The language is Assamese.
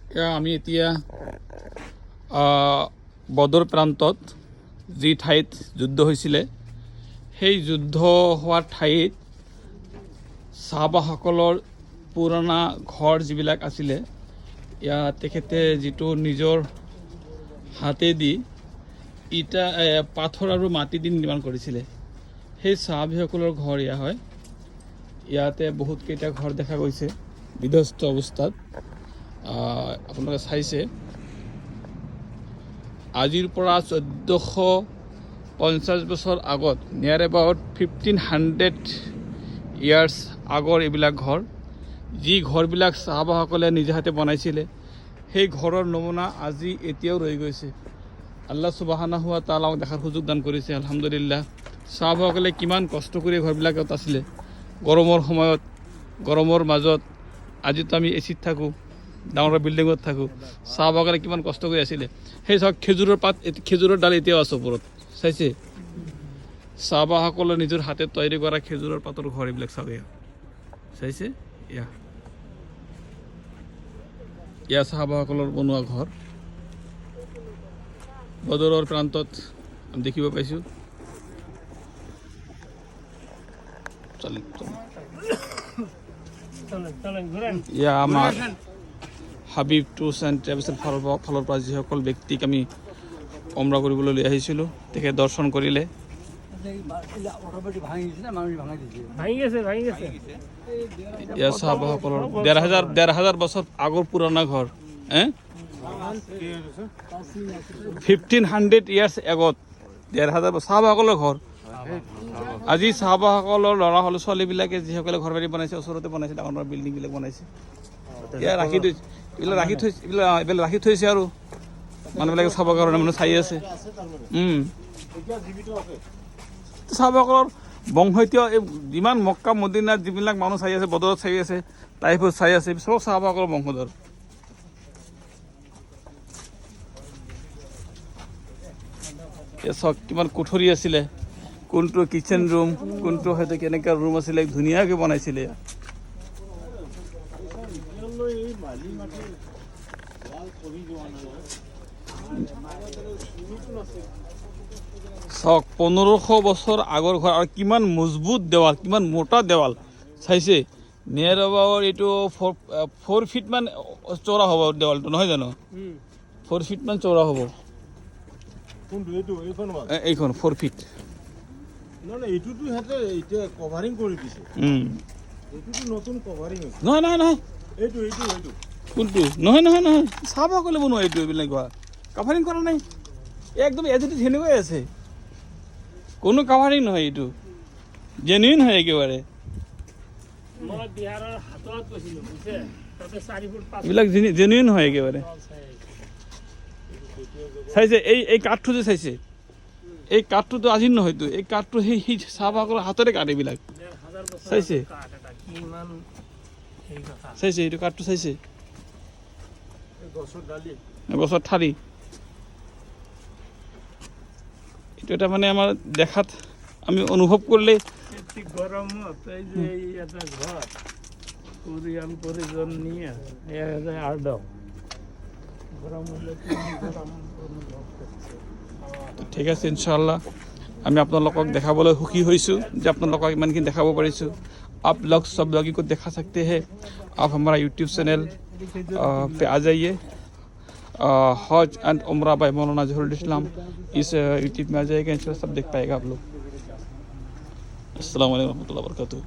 আমি এতিয়া বদৰ প্ৰান্তত যি ঠাইত যুদ্ধ হৈছিলে সেই যুদ্ধ হোৱা ঠাইত চাহবাসকলৰ পুৰণা ঘৰ যিবিলাক আছিলে ইয়াত তেখেতে যিটো নিজৰ হাতেদি ইটা পাথৰ আৰু মাটি দি নিৰ্মাণ কৰিছিলে সেই চাহবাসকলৰ ঘৰ এয়া হয়। ইয়াতে বহুতকেইটা ঘৰ দেখা গৈছে বিধ্বস্ত অৱস্থাত। আপোনালোকে চাইছে আজিৰ পৰা 1450 বছৰ আগত নিয়াৰ এবাউট 1500 ইয়াৰ্ছ আগৰ এইবিলাক ঘৰ, যি ঘৰবিলাক চাহবাসকলে নিজে হাতে বনাইছিলে সেই ঘৰৰ নমুনা আজি এতিয়াও ৰৈ গৈছে। আল্লাহ সুবহানাহু ওয়া তাআলা দেখাৰ সুযোগ দান কৰিছে, আলহামদুলিল্লাহ। চাহবাসকলে কিমান কষ্ট কৰি ঘৰবিলাকত আছিলে গৰমৰ সময়ত, গৰমৰ মাজত। আজিতো আমি এচিত থাকোঁ, ডাঙৰ বিল্ডিঙত থাকোঁ, চাহবাসকলে কিমান কষ্ট কৰি আছিলে। সেই চাওক খেজুৰৰ পাত, খেজুৰৰ ডাল এতিয়াও আছে ওপৰত, চাইছে? চাহবাসকলে নিজৰ হাতে তৈয়াৰী কৰা খেজুৰৰ পাতৰ ঘৰ এইবিলাক চাওক, চাইছে? এয়া চাহবাসকলৰ বনোৱা ঘৰ বদৰৰ প্ৰান্তত আমি দেখিব পাইছোঁ। এয়া আমাৰ হাবিব টুৰছ এণ্ড ট্ৰেভেলছৰ ফালৰ পৰা যিসকল ব্যক্তিক আমি উমৰা কৰিবলৈ লৈ আহিছিলোঁ তেখেতে দৰ্শন কৰিলে। এয়া চাহবাসকলৰ 1500 বছৰ আগৰ পুৰণা ঘৰ, 1500 ইয়াৰ্ছ আগত 1500 চাহবাসকলৰ ঘৰ। আজি চাহবাসকলৰ ল'ৰা ছোৱালীবিলাকে যিসকলে ঘৰ বাৰী বনাইছে, ওচৰতে বনাইছে, ডাঙৰ ডাঙৰ বিল্ডিংবিলাক বনাইছে। এয়া ৰাখি থৈছে, এইবিলাক ৰাখি থৈছে আৰু মানুহবিলাকে চাবৰ কাৰণে মানুহ চাই আছে। চাহবাসকলৰ বংশতীয় যিমান মক্কা মদিনাত যিবিলাক মানুহ চাই আছে, বদৰত চাই আছে, তাইফত চাই আছে, চব চাহবাসকলৰ বংশধৰ। চাওক কিমান কোঠৰী আছিলে, কোনটো কিচেন ৰুম, কোনটো হয়তো কেনেকুৱা ৰুম আছিলে, ধুনীয়াকৈ বনাইছিলে। চাওক 1500 বছৰ আগৰ ঘৰ আৰু কিমান মজবুত দেৱাল, কিমান মোটা দেৱাল, চাইছে? নিয়াৰ এবাউট এইটো 4 ফিট মান চৌৰা হ'ব দেৱালটো, নহয় জানো? 4 ফিট মান চৌৰা হ'ব এইখন, 4 ফিট। নহয় কোনটো? নহয় চাহবাসকলে বনোৱা এইটো, এইবিলাক কাভাৰিং কৰা নাই, একদম এজিটি সেনেকুৱাই আছে, কোনো কাভাৰিং নহয়, এইটো জেনুইন হয় একেবাৰে। এইবিলাক জেনুইন হয় একেবাৰে, চাইছে? এই কাঠটো যে চাইছে, এই কাঠটোতো আজিৰ নহয়তো, এই কাঠটো সেই চাহবাসকলৰ হাতৰে কাঠ এইবিলাক, চাইছে? চাইছে এইটো কাঠটো, চাইছে? গছৰ ঠাৰি। এইটো এটা মানে আমাৰ দেখাত আমি অনুভৱ কৰিলে গৰমত এই যে এটা ঘৰ পৰিয়াল পৰিজন নিয়ে ঠিক আছে। ইনশাআল্লাহ আমি আপোনালোকক দেখাবলৈ সুখী হৈছোঁ যে আপোনালোকক ইমানখিনি দেখাব পাৰিছোঁ। आप लोग सब लोगों को देखा सकते हैं, आप हमारा यूट्यूब चैनल पे आ जाइए, हज एंड उम्रा बाय मौलाना जहरुल इस्लाम, इस यूट्यूब में आ जाएगा, इंशाल्लाह सब देख पाएगा आप लोग। अस्सलाम वालेकुम रहमतुल्लाहि व बरकातुहू।